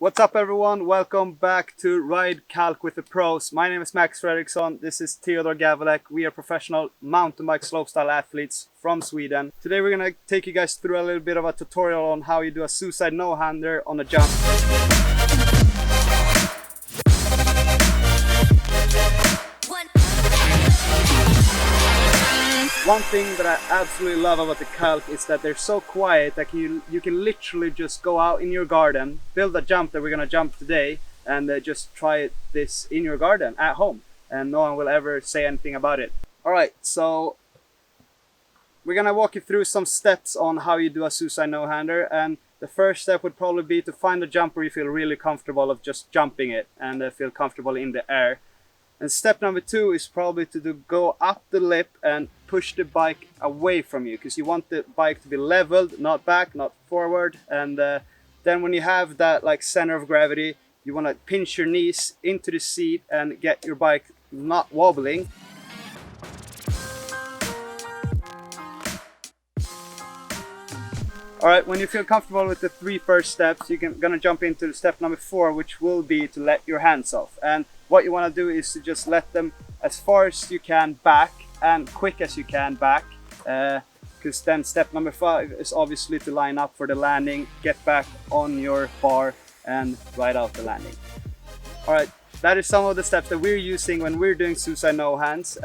What's up everyone, welcome back to Ride Kalk with the Pros. My name is Max Fredriksson, this is Theodor Gavelek. We are professional mountain bike slopestyle athletes from Sweden. Today we're gonna take you guys through a little bit of a tutorial on how you do a suicide no-hander on a jump. One thing that I absolutely love about the Kalk is that they're so quiet that you can literally just go out in your garden, build a jump that we're gonna jump today, and just try this in your garden at home, and no one will ever say anything about it. Alright, so we're gonna walk you through some steps on how you do a suicide no-hander, and the first step would probably be to find a jump where you feel really comfortable of just jumping it and feel comfortable in the air. And step number 2 is probably to go up the lip and push the bike away from you, because you want the bike to be leveled, not back, not forward. And then when you have that like center of gravity, you want to pinch your knees into the seat and get your bike not wobbling. Alright, when you feel comfortable with the 3 first steps, you're gonna jump into step number 4, which will be to let your hands off. And what you want to do is to just let them as far as you can back and quick as you can back, because then step number 5 is obviously to line up for the landing, get back on your bar and ride out the landing. Alright, that is some of the steps that we're using when we're doing suicide no hands.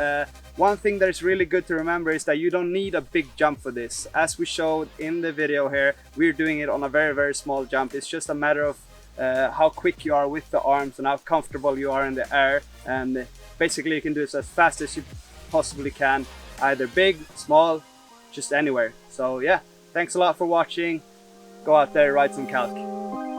One thing that is really good to remember is that you don't need a big jump for this. As we showed in the video here, we're doing it on a very small jump. It's just a matter of how quick you are with the arms and how comfortable you are in the air, and basically you can do this as fast as you possibly can, either big, small, just anywhere. So yeah, thanks a lot for watching. Go out there, ride some Kalk.